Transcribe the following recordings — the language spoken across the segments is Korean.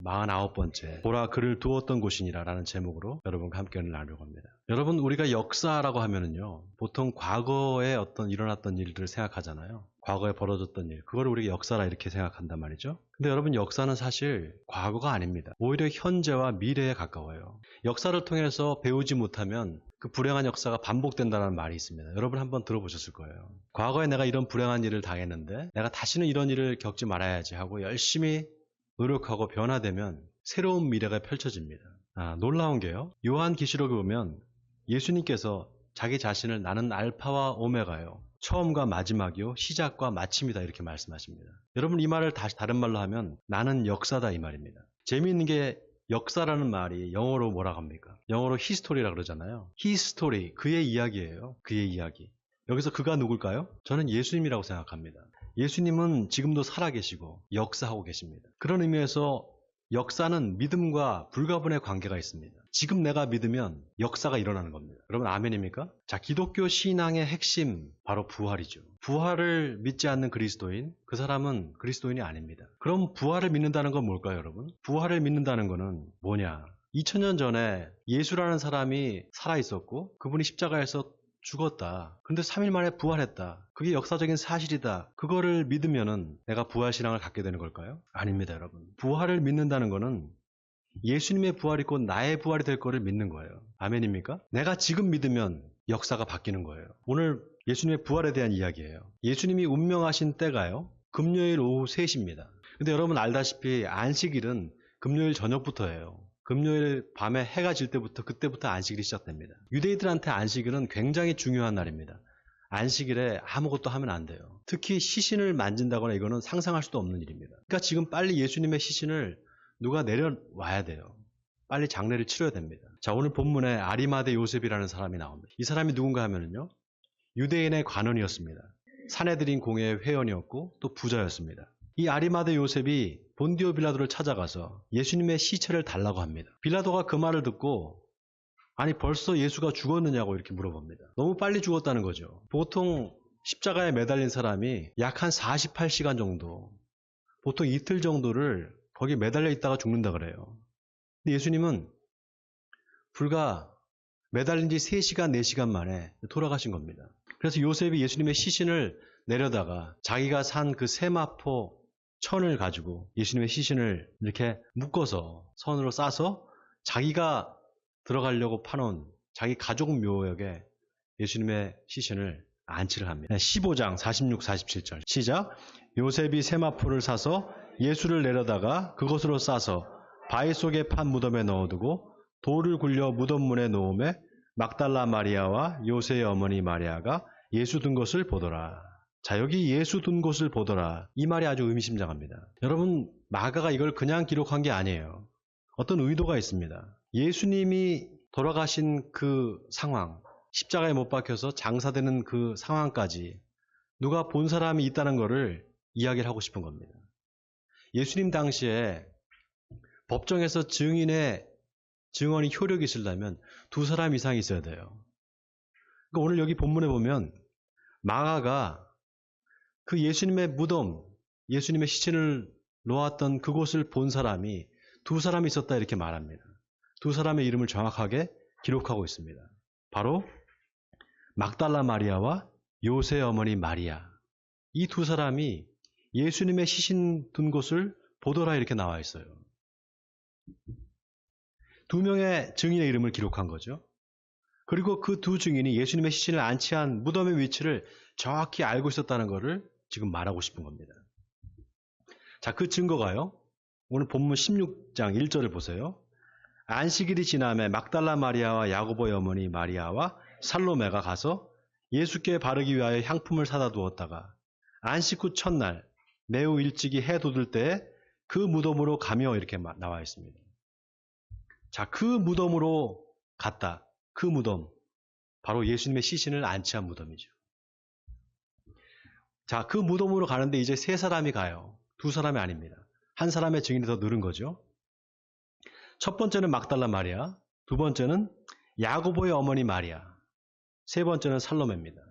49번째 보라 그를 두었던 곳이니라 라는 제목으로 여러분과 함께 나누려고 합니다. 여러분, 우리가 역사라고 하면은요, 보통 과거에 어떤 일어났던 일들을 생각하잖아요. 과거에 벌어졌던 일, 그걸 우리가 역사라 이렇게 생각한단 말이죠. 근데 여러분, 역사는 사실 과거가 아닙니다. 오히려 현재와 미래에 가까워요. 역사를 통해서 배우지 못하면 그 불행한 역사가 반복된다는 말이 있습니다. 여러분 한번 들어보셨을 거예요. 과거에 내가 이런 불행한 일을 당했는데 내가 다시는 이런 일을 겪지 말아야지 하고 열심히 노력하고 변화되면 새로운 미래가 펼쳐집니다. 놀라운 게요, 요한계시록에 보면 예수님께서 자기 자신을 나는 알파와 오메가요, 처음과 마지막이요, 시작과 마침이다 이렇게 말씀하십니다. 여러분, 이 말을 다른 말로 하면 나는 역사다 이 말입니다. 재미있는 게 역사라는 말이 영어로 뭐라고 합니까? 영어로 히스토리라고 그러잖아요. 히스토리, 그의 이야기예요. 그의 이야기. 여기서 그가 누굴까요? 저는 예수님이라고 생각합니다. 예수님은 지금도 살아계시고 역사하고 계십니다. 그런 의미에서 역사는 믿음과 불가분의 관계가 있습니다. 지금 내가 믿으면 역사가 일어나는 겁니다. 여러분, 아멘입니까? 자, 기독교 신앙의 핵심, 바로 부활이죠. 부활을 믿지 않는 그리스도인, 그 사람은 그리스도인이 아닙니다. 그럼 부활을 믿는다는 건 뭘까요, 여러분? 부활을 믿는다는 거는 뭐냐? 2000년 전에 예수라는 사람이 살아있었고 그분이 십자가에서 죽었다. 근데 3일 만에 부활했다. 그게 역사적인 사실이다. 그거를 믿으면은 내가 부활신앙을 갖게 되는 걸까요? 아닙니다, 여러분. 부활을 믿는다는 거는 예수님의 부활이 곧 나의 부활이 될 거를 믿는 거예요. 아멘입니까? 내가 지금 믿으면 역사가 바뀌는 거예요. 오늘 예수님의 부활에 대한 이야기예요. 예수님이 운명하신 때가요, 금요일 오후 3시입니다. 근데 여러분 알다시피 안식일은 금요일 저녁부터예요. 금요일 밤에 해가 질 때부터, 그때부터 안식일이 시작됩니다. 유대인들한테 안식일은 굉장히 중요한 날입니다. 안식일에 아무것도 하면 안 돼요. 특히 시신을 만진다거나 이거는 상상할 수도 없는 일입니다. 그러니까 지금 빨리 예수님의 시신을 누가 내려와야 돼요. 빨리 장례를 치러야 됩니다. 자, 오늘 본문에 아리마대 요셉이라는 사람이 나옵니다. 이 사람이 누군가 하면요, 유대인의 관원이었습니다. 산헤드린 공회의 회원이었고 또 부자였습니다. 이 아리마대 요셉이 본디오 빌라도를 찾아가서 예수님의 시체를 달라고 합니다. 빌라도가 그 말을 듣고 아니 벌써 예수가 죽었느냐고 이렇게 물어봅니다. 너무 빨리 죽었다는 거죠. 보통 십자가에 매달린 사람이 약 한 48시간 정도, 보통 이틀 정도를 거기 매달려 있다가 죽는다 그래요. 근데 예수님은 불과 매달린 지 3시간, 4시간 만에 돌아가신 겁니다. 그래서 요셉이 예수님의 시신을 내려다가 자기가 산 그 세마포 천을 가지고 예수님의 시신을 이렇게 묶어서 선으로 싸서 자기가 들어가려고 파놓은 자기 가족 묘역에 예수님의 시신을 안치를 합니다. 15장 46, 47절 시작. 요셉이 세마포를 사서 예수를 내려다가 그것으로 싸서 바위 속에 판 무덤에 넣어두고 돌을 굴려 무덤 문에 놓음에 막달라 마리아와 요새의 어머니 마리아가 예수 둔 것을 보더라. 자, 여기 예수 둔 곳을 보더라. 이 말이 아주 의미심장합니다. 여러분, 마가가 이걸 그냥 기록한 게 아니에요. 어떤 의도가 있습니다. 예수님이 돌아가신 그 상황, 십자가에 못 박혀서 장사되는 그 상황까지 누가 본 사람이 있다는 것을 이야기를 하고 싶은 겁니다. 예수님 당시에 법정에서 증언이 효력이 있으려면 2사람 이상이 있어야 돼요. 그러니까 오늘 여기 본문에 보면 마가가 그 예수님의 무덤, 예수님의 시신을 놓았던 그곳을 본 사람이 2사람이 있었다 이렇게 말합니다. 2사람의 이름을 정확하게 기록하고 있습니다. 바로 막달라 마리아와 요새 어머니 마리아. 이 2사람이 예수님의 시신 둔 곳을 보더라 이렇게 나와 있어요. 2명의 증인의 이름을 기록한 거죠. 그리고 그 2 증인이 예수님의 시신을 안치한 무덤의 위치를 정확히 알고 있었다는 것을 지금 말하고 싶은 겁니다. 자, 그 증거가요, 오늘 본문 16장 1절을 보세요. 안식일이 지남에 막달라 마리아와 야고보의 어머니 마리아와 살로메가 가서 예수께 바르기 위하여 향품을 사다 두었다가 안식 후 첫날 매우 일찍이 해 돋을 때에 그 무덤으로 가며 이렇게 나와 있습니다. 자, 그 무덤으로 갔다. 그 무덤, 바로 예수님의 시신을 안치한 무덤이죠. 자, 그 무덤으로 가는데 이제 3사람이 가요. 2사람이 아닙니다. 1사람의 증인이 더 늘은 거죠. 첫 번째는 막달라 마리아, 2번째는 야고보의 어머니 마리아, 3번째는 살로메입니다.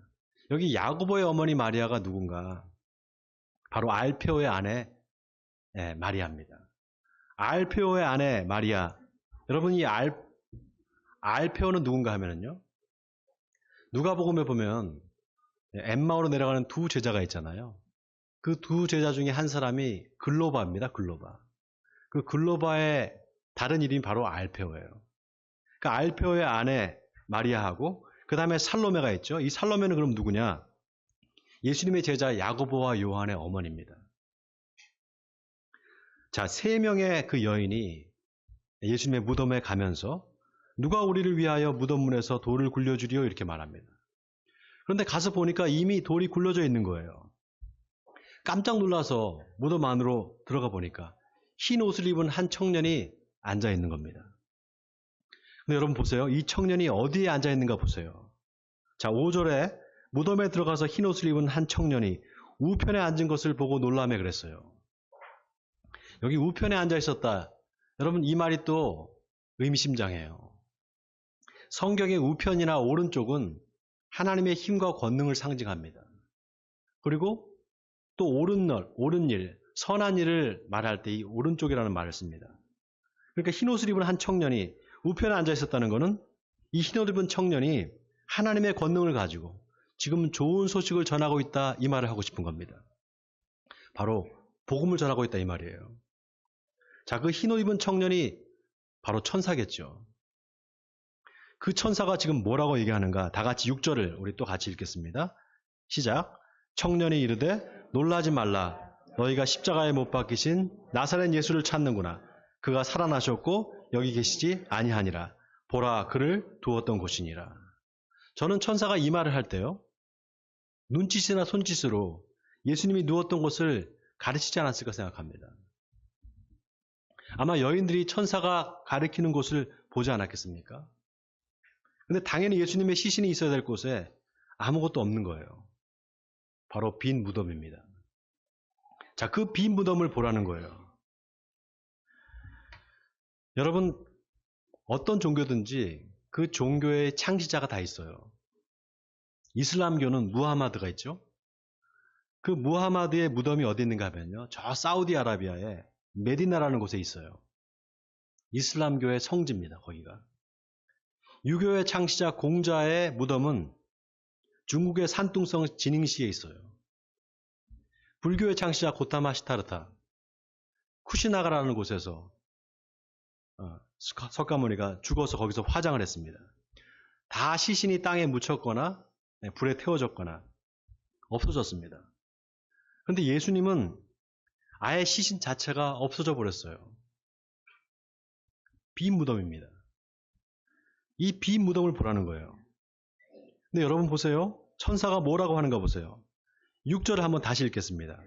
여기 야고보의 어머니 마리아가 누군가? 바로 알페오의 아내 마리아입니다. 알페오의 아내 마리아. 여러분 이 알페오는 누군가 하면은요. 누가복음에 보면 엠마오로 내려가는 두 제자가 있잖아요. 그 두 제자 중에 한 사람이 글로바입니다. 글로바. 그 글로바의 다른 이름이 바로 알페오예요. 그 알페오의 아내 마리아하고 그 다음에 살로메가 있죠. 이 살로메는 그럼 누구냐? 예수님의 제자 야고보와 요한의 어머니입니다. 자, 세 명의 그 여인이 예수님의 무덤에 가면서 누가 우리를 위하여 무덤 문에서 돌을 굴려주리요? 이렇게 말합니다. 그런데 가서 보니까 이미 돌이 굴려져 있는 거예요. 깜짝 놀라서 무덤 안으로 들어가 보니까 흰 옷을 입은 한 청년이 앉아 있는 겁니다. 근데 여러분 보세요. 이 청년이 어디에 앉아 있는가 보세요. 자, 5절에 무덤에 들어가서 흰 옷을 입은 한 청년이 우편에 앉은 것을 보고 놀라매 그랬어요. 여기 우편에 앉아 있었다. 여러분 이 말이 또 의미심장해요. 성경의 우편이나 오른쪽은 하나님의 힘과 권능을 상징합니다. 그리고 또 옳은 일, 선한 일을 말할 때 이 오른쪽이라는 말을 씁니다. 그러니까 흰옷을 입은 한 청년이 우편에 앉아 있었다는 것은 이 흰옷을 입은 청년이 하나님의 권능을 가지고 지금 좋은 소식을 전하고 있다 이 말을 하고 싶은 겁니다. 바로 복음을 전하고 있다 이 말이에요. 자, 그 흰옷 입은 청년이 바로 천사겠죠. 그 천사가 지금 뭐라고 얘기하는가? 다 같이 6절을 우리 또 같이 읽겠습니다. 시작. 청년이 이르되 놀라지 말라. 너희가 십자가에 못 박히신 나사렛 예수를 찾는구나. 그가 살아나셨고 여기 계시지 아니하니라. 보라 그를 두었던 곳이니라. 저는 천사가 이 말을 할 때요. 눈짓이나 손짓으로 예수님이 누웠던 곳을 가르치지 않았을까 생각합니다. 아마 여인들이 천사가 가리키는 곳을 보지 않았겠습니까? 근데 당연히 예수님의 시신이 있어야 될 곳에 아무것도 없는 거예요. 바로 빈 무덤입니다. 자, 그 빈 무덤을 보라는 거예요. 여러분, 어떤 종교든지 그 종교의 창시자가 다 있어요. 이슬람교는 무하마드가 있죠. 그 무하마드의 무덤이 어디 있는가 하면요. 저 사우디아라비아의 메디나라는 곳에 있어요. 이슬람교의 성지입니다. 거기가. 유교의 창시자 공자의 무덤은 중국의 산둥성 지닝시에 있어요. 불교의 창시자 고타마 시타르타 쿠시나가라는 곳에서 석가모니가 죽어서 거기서 화장을 했습니다. 다 시신이 땅에 묻혔거나 불에 태워졌거나 없어졌습니다. 그런데 예수님은 아예 시신 자체가 없어져 버렸어요. 빈 무덤입니다. 이 빈 무덤을 보라는 거예요. 근데 여러분 보세요. 천사가 뭐라고 하는가 보세요. 6절을 한번 다시 읽겠습니다.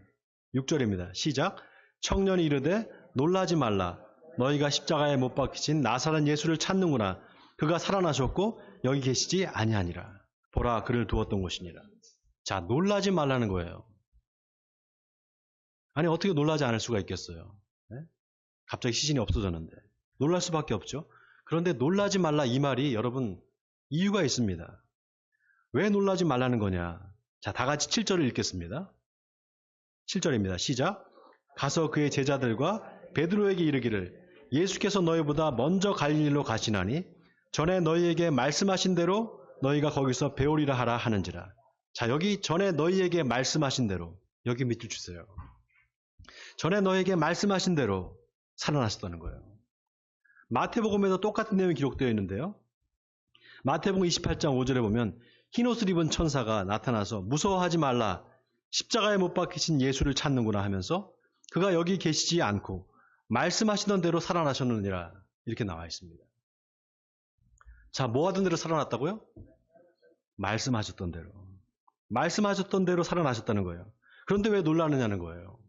6절입니다. 시작. 청년이 이르되 놀라지 말라. 너희가 십자가에 못 박히신 나사렛 예수를 찾는구나. 그가 살아나셨고 여기 계시지 아니하니라. 보라 그를 두었던 곳이니라. 자, 놀라지 말라는 거예요. 아니 어떻게 놀라지 않을 수가 있겠어요. 네? 갑자기 시신이 없어졌는데. 놀랄 수밖에 없죠. 그런데 놀라지 말라 이 말이 여러분 이유가 있습니다. 왜 놀라지 말라는 거냐. 자, 다 같이 7절을 읽겠습니다. 7절입니다. 시작. 가서 그의 제자들과 베드로에게 이르기를 예수께서 너희보다 먼저 갈릴리로 가시나니 전에 너희에게 말씀하신 대로 너희가 거기서 배우리라 하라 하는지라. 자, 여기 전에 너희에게 말씀하신 대로 여기 밑줄 주세요. 전에 너희에게 말씀하신 대로 살아나셨다는 거예요. 마태복음에도 똑같은 내용이 기록되어 있는데요. 마태복음 28장 5절에 보면 흰옷을 입은 천사가 나타나서 무서워하지 말라. 십자가에 못 박히신 예수를 찾는구나 하면서 그가 여기 계시지 않고 말씀하시던 대로 살아나셨느니라 이렇게 나와 있습니다. 자, 뭐 하던 대로 살아났다고요? 말씀하셨던 대로. 말씀하셨던 대로 살아나셨다는 거예요. 그런데 왜 놀라느냐는 거예요.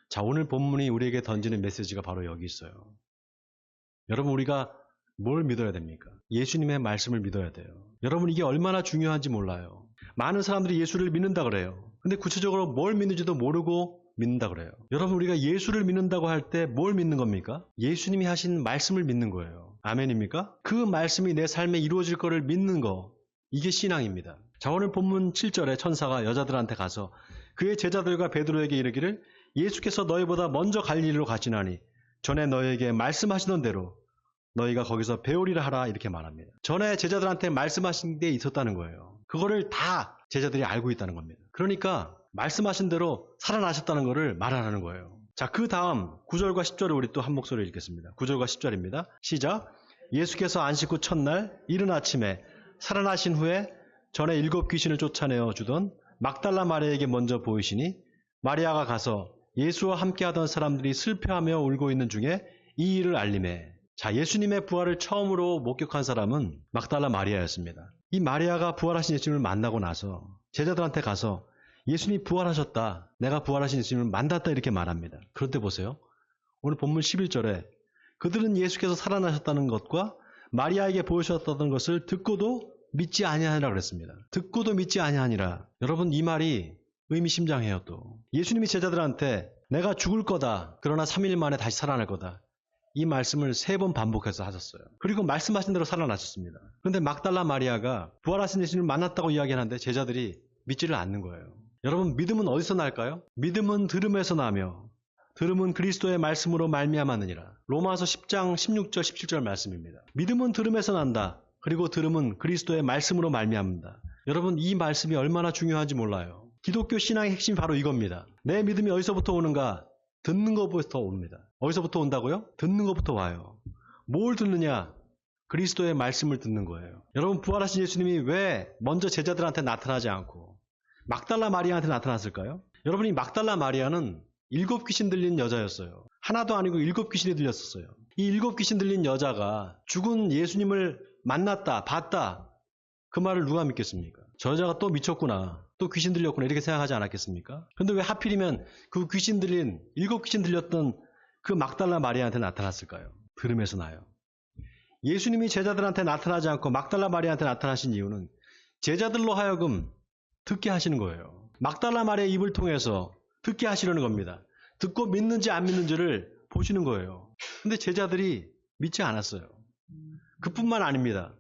자, 오늘 본문이 우리에게 던지는 메시지가 바로 여기 있어요. 여러분, 우리가 뭘 믿어야 됩니까? 예수님의 말씀을 믿어야 돼요. 여러분, 이게 얼마나 중요한지 몰라요. 많은 사람들이 예수를 믿는다 그래요. 근데 구체적으로 뭘 믿는지도 모르고 믿는다 그래요. 여러분, 우리가 예수를 믿는다고 할 때 뭘 믿는 겁니까? 예수님이 하신 말씀을 믿는 거예요. 아멘입니까? 그 말씀이 내 삶에 이루어질 거를 믿는 거, 이게 신앙입니다. 자, 오늘 본문 7절에 천사가 여자들한테 가서 그의 제자들과 베드로에게 이르기를 예수께서 너희보다 먼저 갈릴리로 가시나니 전에 너희에게 말씀하시던 대로 너희가 거기서 배우리라 하라 이렇게 말합니다. 전에 제자들한테 말씀하신 게 있었다는 거예요. 그거를 다 제자들이 알고 있다는 겁니다. 그러니까 말씀하신 대로 살아나셨다는 것을 말하라는 거예요. 자, 그 다음 9절과 10절을 우리 또 한 목소리로 읽겠습니다. 9절과 10절입니다. 시작. 예수께서 안식 후 첫날 이른 아침에 살아나신 후에 전에 7 귀신을 쫓아내어 주던 막달라 마리아에게 먼저 보이시니 마리아가 가서 예수와 함께하던 사람들이 슬퍼하며 울고 있는 중에 이 일을 알림해. 자, 예수님의 부활을 처음으로 목격한 사람은 막달라 마리아였습니다. 이 마리아가 부활하신 예수님을 만나고 나서 제자들한테 가서 예수님이 부활하셨다. 내가 부활하신 예수님을 만났다 이렇게 말합니다. 그런데 보세요. 오늘 본문 11절에 그들은 예수께서 살아나셨다는 것과 마리아에게 보여주셨다는 것을 듣고도 믿지 아니하니라 그랬습니다. 듣고도 믿지 아니하니라. 여러분 이 말이 의미심장해요. 또 예수님이 제자들한테 내가 죽을 거다. 그러나 3일 만에 다시 살아날 거다. 이 말씀을 3번 반복해서 하셨어요. 그리고 말씀하신 대로 살아나셨습니다. 그런데 막달라 마리아가 부활하신 예수님을 만났다고 이야기하는데 제자들이 믿지를 않는 거예요. 여러분 믿음은 어디서 날까요? 믿음은 들음에서 나며 들음은 그리스도의 말씀으로 말미암았느니라. 로마서 10장 16절 17절 말씀입니다. 믿음은 들음에서 난다. 그리고 들음은 그리스도의 말씀으로 말미암는다. 여러분 이 말씀이 얼마나 중요한지 몰라요. 기독교 신앙의 핵심이 바로 이겁니다. 내 믿음이 어디서부터 오는가? 듣는 것부터 옵니다. 어디서부터 온다고요? 듣는 것부터 와요. 뭘 듣느냐? 그리스도의 말씀을 듣는 거예요. 여러분 부활하신 예수님이 왜 먼저 제자들한테 나타나지 않고 막달라 마리아한테 나타났을까요? 여러분 이 막달라 마리아는 7 귀신 들린 여자였어요. 하나도 아니고 7 귀신이 들렸었어요. 이 7 귀신 들린 여자가 죽은 예수님을 만났다, 봤다. 그 말을 누가 믿겠습니까? 저 여자가 또 미쳤구나. 또 귀신 들렸구나. 이렇게 생각하지 않았겠습니까? 근데 왜 하필이면 그 귀신 들린, 7 귀신 들렸던 그 막달라 마리아한테 나타났을까요? 들음에서 나요. 예수님이 제자들한테 나타나지 않고 막달라 마리아한테 나타나신 이유는 제자들로 하여금 듣게 하시는 거예요. 막달라 마리아의 입을 통해서 듣게 하시려는 겁니다. 듣고 믿는지 안 믿는지를 보시는 거예요. 근데 제자들이 믿지 않았어요. 그뿐만 아닙니다.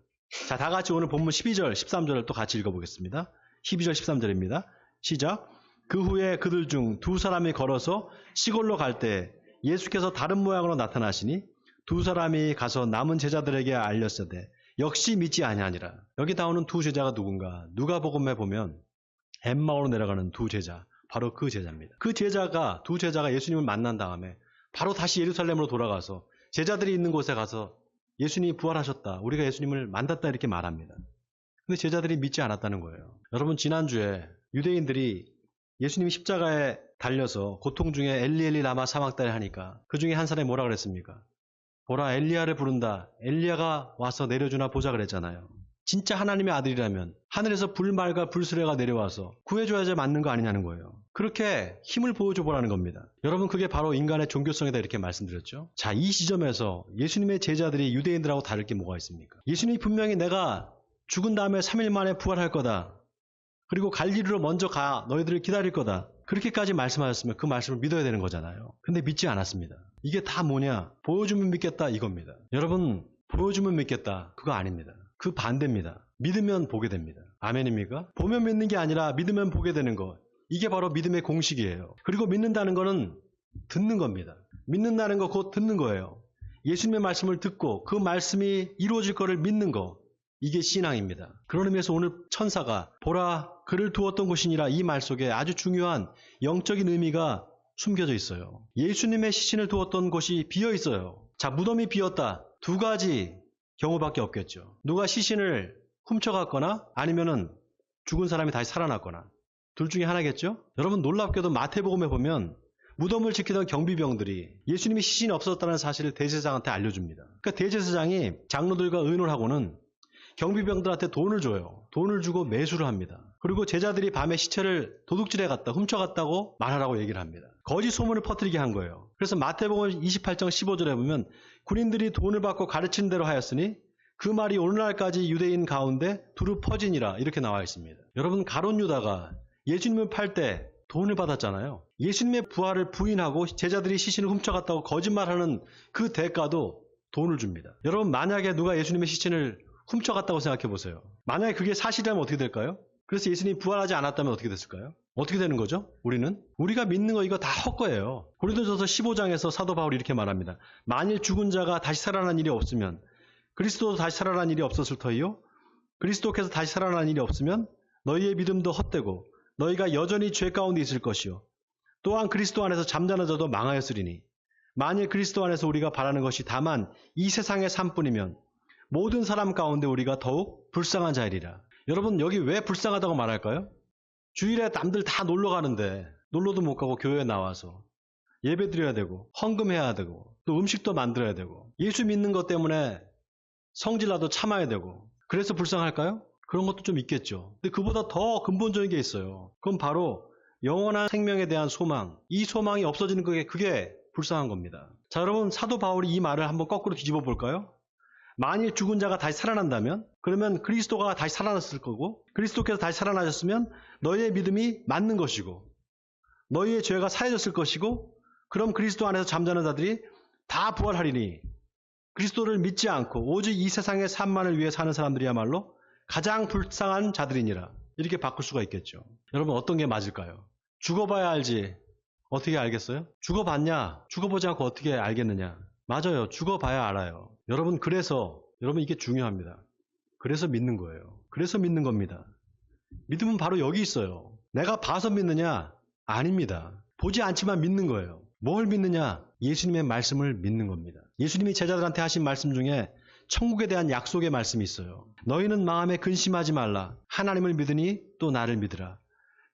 자, 다 같이 오늘 본문 12절, 13절을 또 같이 읽어보겠습니다. 12절, 13절입니다. 시작. 그 후에 그들 중 2 사람이 걸어서 시골로 갈 때 예수께서 다른 모양으로 나타나시니 2 사람이 가서 남은 제자들에게 알렸으되 역시 믿지 아니하니라. 여기 나오는 2 제자가 누군가? 누가복음에 보면 엠마오로 내려가는 2 제자, 바로 그 제자입니다. 그 제자가 2 제자가 예수님을 만난 다음에 바로 다시 예루살렘으로 돌아가서 제자들이 있는 곳에 가서 예수님이 부활하셨다. 우리가 예수님을 만났다 이렇게 말합니다. 근데 제자들이 믿지 않았다는 거예요. 여러분 지난주에 유대인들이 예수님이 십자가에 달려서 고통 중에 엘리 엘리 라마 사막달에 하니까 그 중에 한 사람이 뭐라 그랬습니까? 보라 엘리야를 부른다. 엘리야가 와서 내려주나 보자 그랬잖아요. 진짜 하나님의 아들이라면 하늘에서 불말과 불수레가 내려와서 구해줘야지 맞는 거 아니냐는 거예요. 그렇게 힘을 보여줘 보라는 겁니다. 여러분 그게 바로 인간의 종교성이다 이렇게 말씀드렸죠. 자, 이 시점에서 예수님의 제자들이 유대인들하고 다를 게 뭐가 있습니까? 예수님이 분명히 내가 죽은 다음에 3일 만에 부활할 거다. 그리고 갈릴리로 먼저 가. 너희들을 기다릴 거다. 그렇게까지 말씀하셨으면 그 말씀을 믿어야 되는 거잖아요. 근데 믿지 않았습니다. 이게 다 뭐냐? 보여주면 믿겠다 이겁니다. 여러분 보여주면 믿겠다 그거 아닙니다. 그 반대입니다. 믿으면 보게 됩니다. 아멘입니까? 보면 믿는 게 아니라 믿으면 보게 되는 것. 이게 바로 믿음의 공식이에요. 그리고 믿는다는 거는 듣는 겁니다. 믿는다는 거 곧 듣는 거예요. 예수님의 말씀을 듣고 그 말씀이 이루어질 거를 믿는 거. 이게 신앙입니다. 그런 의미에서 오늘 천사가 보라 그를 두었던 곳이니라 이 말 속에 아주 중요한 영적인 의미가 숨겨져 있어요. 예수님의 시신을 두었던 곳이 비어 있어요. 자, 무덤이 비었다. 2 가지 경우밖에 없겠죠. 누가 시신을 훔쳐갔거나 아니면은 죽은 사람이 다시 살아났거나 둘 중에 하나겠죠. 여러분 놀랍게도 마태복음에 보면 무덤을 지키던 경비병들이 예수님이 시신이 없었다는 사실을 대제사장한테 알려줍니다. 그러니까 대제사장이 장로들과 의논을 하고는 경비병들한테 돈을 줘요. 돈을 주고 매수를 합니다. 그리고 제자들이 밤에 시체를 도둑질해 갔다, 훔쳐갔다고 말하라고 얘기를 합니다. 거짓 소문을 퍼뜨리게 한 거예요. 그래서 마태복음 28장 15절에 보면 군인들이 돈을 받고 가르치는 대로 하였으니 그 말이 오늘날까지 유대인 가운데 두루 퍼지니라 이렇게 나와 있습니다. 여러분 가룟 유다가 예수님을 팔 때 돈을 받았잖아요. 예수님의 부활을 부인하고 제자들이 시신을 훔쳐갔다고 거짓말하는 그 대가도 돈을 줍니다. 여러분 만약에 누가 예수님의 시신을 훔쳐갔다고 생각해 보세요. 만약에 그게 사실이라면 어떻게 될까요? 그래서 예수님이 부활하지 않았다면 어떻게 됐을까요? 어떻게 되는 거죠? 우리가 믿는 거 이거 다 헛거예요. 고린도전서 15장에서 사도 바울이 이렇게 말합니다. 만일 죽은 자가 다시 살아난 일이 없으면 그리스도도 다시 살아난 일이 없었을 터이요. 그리스도께서 다시 살아난 일이 없으면 너희의 믿음도 헛되고 너희가 여전히 죄 가운데 있을 것이요. 또한 그리스도 안에서 잠자는 자도 망하였으리니 만일 그리스도 안에서 우리가 바라는 것이 다만 이 세상의 삶뿐이면 모든 사람 가운데 우리가 더욱 불쌍한 자이리라. 여러분 여기 왜 불쌍하다고 말할까요? 주일에 남들 다 놀러 가는데 놀러도 못 가고 교회에 나와서 예배 드려야 되고 헌금해야 되고 또 음식도 만들어야 되고 예수 믿는 것 때문에 성질나도 참아야 되고 그래서 불쌍할까요? 그런 것도 좀 있겠죠. 근데 그보다 더 근본적인 게 있어요. 그건 바로 영원한 생명에 대한 소망. 이 소망이 없어지는 그게 불쌍한 겁니다. 자, 여러분 사도 바울이 이 말을 한번 거꾸로 뒤집어 볼까요? 만일 죽은 자가 다시 살아난다면 그러면 그리스도가 다시 살아났을 거고 그리스도께서 다시 살아나셨으면 너희의 믿음이 맞는 것이고 너희의 죄가 사해졌을 것이고 그럼 그리스도 안에서 잠자는 자들이 다 부활하리니 그리스도를 믿지 않고 오직 이 세상의 삶만을 위해 사는 사람들이야말로 가장 불쌍한 자들이니라. 이렇게 바꿀 수가 있겠죠. 여러분 어떤 게 맞을까요? 죽어봐야 알지 어떻게 알겠어요? 죽어봤냐? 죽어보지 않고 어떻게 알겠느냐? 맞아요. 죽어봐야 알아요. 여러분 여러분 이게 중요합니다. 그래서 믿는 거예요. 그래서 믿는 겁니다. 믿음은 바로 여기 있어요. 내가 봐서 믿느냐? 아닙니다. 보지 않지만 믿는 거예요. 뭘 믿느냐? 예수님의 말씀을 믿는 겁니다. 예수님이 제자들한테 하신 말씀 중에 천국에 대한 약속의 말씀이 있어요. 너희는 마음에 근심하지 말라. 하나님을 믿으니 또 나를 믿으라.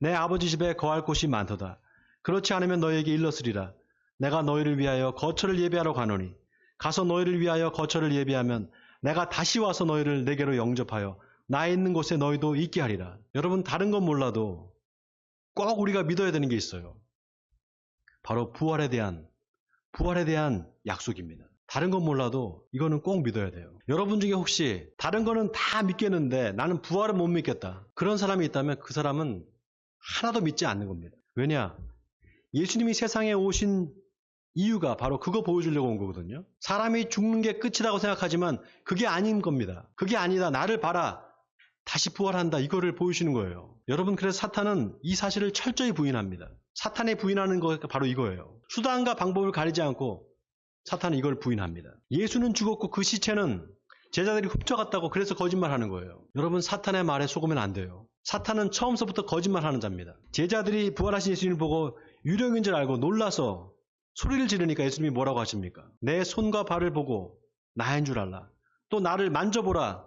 내 아버지 집에 거할 곳이 많도다. 그렇지 않으면 너희에게 일렀으리라. 내가 너희를 위하여 거처를 예비하러 가노니 가서 너희를 위하여 거처를 예비하면 내가 다시 와서 너희를 내게로 영접하여 나 있는 곳에 너희도 있게 하리라. 여러분 다른 건 몰라도 꼭 우리가 믿어야 되는 게 있어요. 바로 부활에 대한 약속입니다. 다른 건 몰라도 이거는 꼭 믿어야 돼요. 여러분 중에 혹시 다른 거는 다 믿겠는데 나는 부활은 못 믿겠다. 그런 사람이 있다면 그 사람은 하나도 믿지 않는 겁니다. 왜냐? 예수님이 세상에 오신 이유가 바로 그거 보여주려고 온 거거든요. 사람이 죽는 게 끝이라고 생각하지만 그게 아닌 겁니다. 그게 아니다. 나를 봐라. 다시 부활한다. 이거를 보여주는 거예요. 여러분 그래서 사탄은 이 사실을 철저히 부인합니다. 사탄이 부인하는 거 바로 이거예요. 수단과 방법을 가리지 않고 사탄은 이걸 부인합니다. 예수는 죽었고 그 시체는 제자들이 훔쳐갔다고 그래서 거짓말하는 거예요. 여러분 사탄의 말에 속으면 안 돼요. 사탄은 처음서부터 거짓말하는 자입니다. 제자들이 부활하신 예수님을 보고 유령인 줄 알고 놀라서 소리를 지르니까 예수님이 뭐라고 하십니까? 내 손과 발을 보고 나인 줄 알라. 또 나를 만져보라.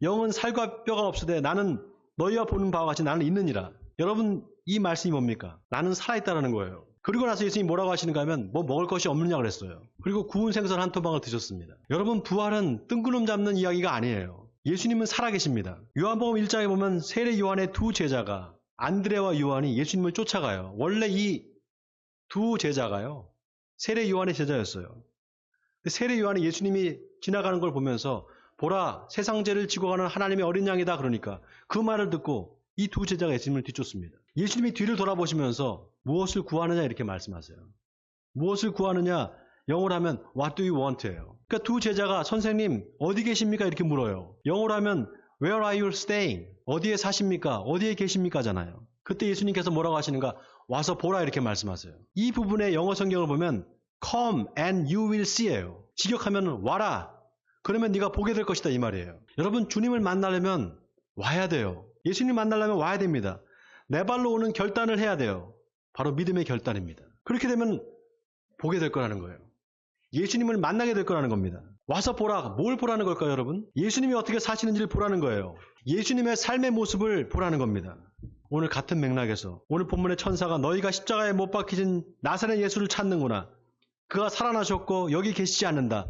영은 살과 뼈가 없으되 나는 너희와 보는 바와 같이 나는 있느니라. 여러분 이 말씀이 뭡니까? 나는 살아있다라는 거예요. 그리고 나서 예수님이 뭐라고 하시는가 하면 뭐 먹을 것이 없느냐 그랬어요. 그리고 구운 생선 한 토막을 드셨습니다. 여러분 부활은 뜬구름 잡는 이야기가 아니에요. 예수님은 살아계십니다. 요한복음 1장에 보면 세례 요한의 두 제자가 안드레와 요한이 예수님을 쫓아가요. 원래 이 두 제자가요. 세례 요한의 제자였어요. 세례 요한이 예수님이 지나가는 걸 보면서 보라 세상 죄를 지고 가는 하나님의 어린 양이다 그러니까 그 말을 듣고 이 두 제자가 예수님을 뒤쫓습니다. 예수님이 뒤를 돌아보시면서 무엇을 구하느냐 이렇게 말씀하세요. 무엇을 구하느냐 영어로 하면 What do you want?예요. 그러니까 두 제자가 선생님 어디 계십니까 이렇게 물어요. 영어로 하면 Where are you staying? 어디에 사십니까? 어디에 계십니까?잖아요. 그때 예수님께서 뭐라고 하시는가? 와서 보라 이렇게 말씀하세요. 이 부분의 영어 성경을 보면 Come and you will see예요. 직역하면 와라. 그러면 네가 보게 될 것이다 이 말이에요. 여러분 주님을 만나려면 와야 돼요. 예수님 만나려면 와야 됩니다. 내 발로 오는 결단을 해야 돼요. 바로 믿음의 결단입니다. 그렇게 되면 보게 될 거라는 거예요. 예수님을 만나게 될 거라는 겁니다. 와서 보라. 뭘 보라는 걸까요 여러분? 예수님이 어떻게 사시는지를 보라는 거예요. 예수님의 삶의 모습을 보라는 겁니다. 오늘 같은 맥락에서 오늘 본문의 천사가 너희가 십자가에 못 박히신 나사렛 예수를 찾는구나. 그가 살아나셨고 여기 계시지 않는다.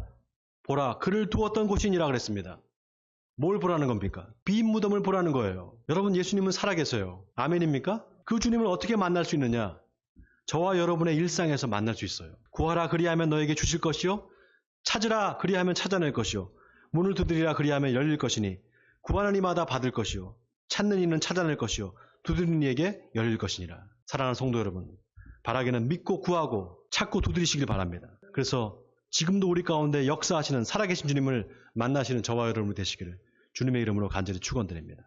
보라 그를 두었던 곳이니라 그랬습니다. 뭘 보라는 겁니까? 빈 무덤을 보라는 거예요. 여러분 예수님은 살아계세요. 아멘입니까? 그 주님을 어떻게 만날 수 있느냐? 저와 여러분의 일상에서 만날 수 있어요. 구하라 그리하면 너에게 주실 것이요 찾으라 그리하면 찾아낼 것이요 문을 두드리라 그리하면 열릴 것이니 구하는 이마다 받을 것이요 찾는 이는 찾아낼 것이요 두드리는 이에게 열릴 것이니라. 사랑하는 성도 여러분, 바라기는 믿고 구하고 찾고 두드리시길 바랍니다. 그래서 지금도 우리 가운데 역사하시는 살아계신 주님을 만나시는 저와 여러분이 되시기를 주님의 이름으로 간절히 축원드립니다.